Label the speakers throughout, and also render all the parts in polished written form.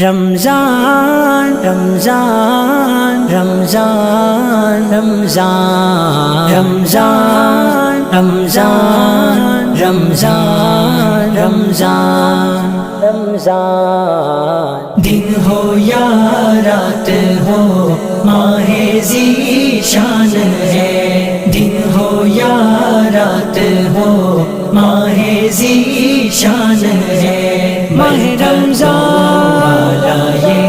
Speaker 1: رمضان رمضان رمضان رمضان رمضان رمضان رمضان رمضان رمضان دن ہو یا رات ہو ماہ ذیشان ہے، دن ہو یا رات ہو ماہ ذیشان ہے، ماہ رمضان یہ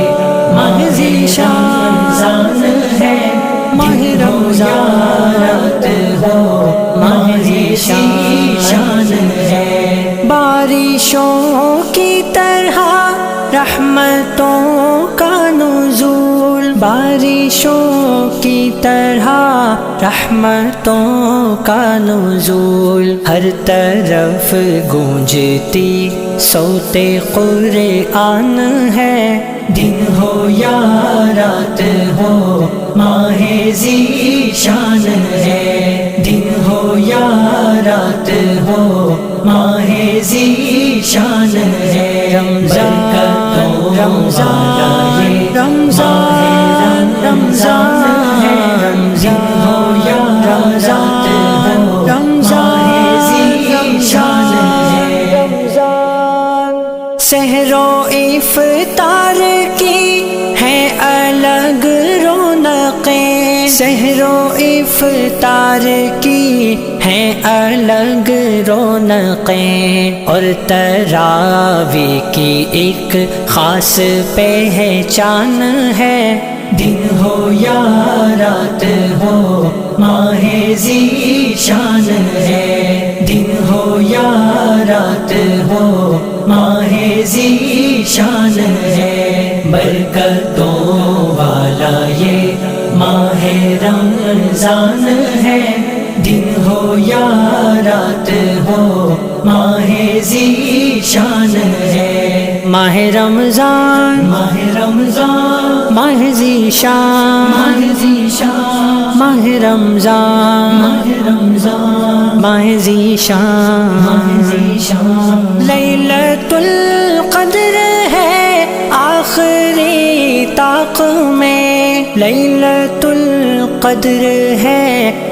Speaker 1: ماہ ذیشان ہے، ماہ رمضان رات ہو ماہ ذیشان ہے، بارشوں کی طرح رحمتوں کا نزول، بارشوں کی طرح رحمتوں کا نزول، ہر طرف گونجتی صوت قرآن ہے، دن ہو یا رات ہو ماہ ذیشان ہے، دن ہو یا رات ہو ماہ ذیشان ہے، رمضان رمضان رمضان رمضان ہے، دن ہو یا رات ہو ماہ ذیشان ہے، رمضان سحر و افطار کی ہے الگ رونقیں، سحر و افطار کی ہیں الگ رونقیں، اور تراویح کی ایک خاص پہچان ہے، دن ہو یا رات ہو ماہ ذیشان ہے، دن ہو یا رات ہو ماہ ذیشان ہے، برکتوں والا یہ ماہ رمضان ہے، دن ہو یا رات ہو ماہ ذیشان ہے، ماہ رمضان ماہ رمضان ماہ ذیشان ماہ ذیشان ماہ رمضان ماہ رمضان ماہ ذیشان ماہ ذیشان، لیلۃ القدر ہے آخری طاق میں، لیلۃ القدر ہے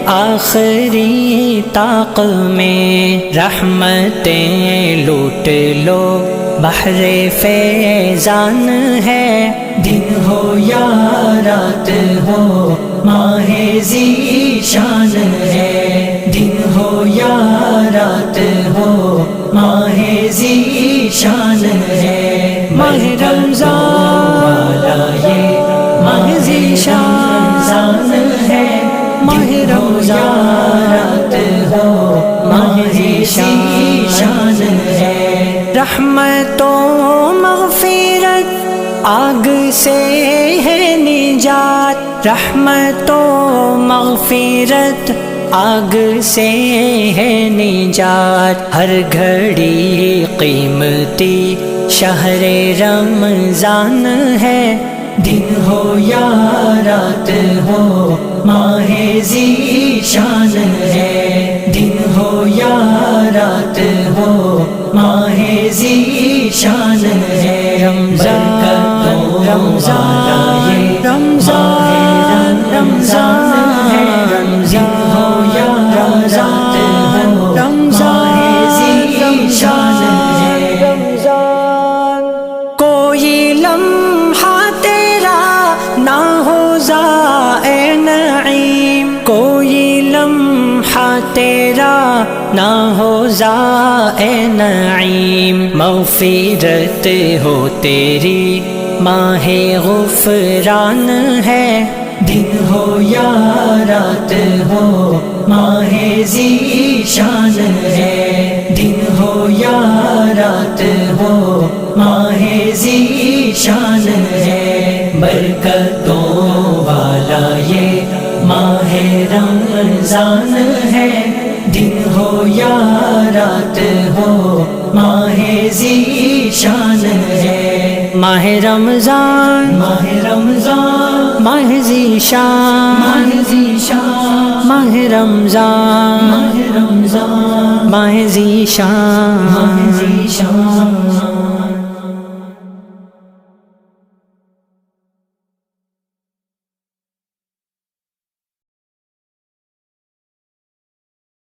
Speaker 1: آخری طاق میں، رحمتیں لوٹ لو بحر فیضان ہے، دن ہو یا رات ہو ماہ ذیشان ہے، دن ہو یا رات ہو ماہ ذیشان ہے، ماہ رمضان یہ ماہ ذیشان ہے، ماہ رمضان رات ہو ماہ ذیشان ہے، رحمت و مغفرت آگ سے ہے نجات، رحمت و مغفرت آگ سے ہے نجات، ہر گھڑی قیمتی شہر رمضان ہے، دن ہو یا رات ہو ماہ ذیشان ہے، دن ہو یا رات ہو ماہ ذیشان ہے، رمضان رمضان رمضان رمضان ہے، دن ہو یا رات ہو ماہ ذیشان ہے، رمضان کوئی لمحہ تیرا نہ ہو ضائع نعیم، کوئی لمحہ تیرا نہ ہو ضائع نعیم، مغفرت ہو تیری ماہ غفران ہے، دن ہو یا رات ہو ماہ ذیشان ہے، دن ہو یا رات ہو ماہ ذیشان ہے، برکتوں والا یہ ماہ رمضان ہے، دن ہو یا رات ہو ماہ ذیشان ہے، ماہ رمضان ماہ رمضان ماہ ذیشان ماہ ذیشان ماہ رمضان ماہ رمضان ماہ ذیشان ماہ ذیشان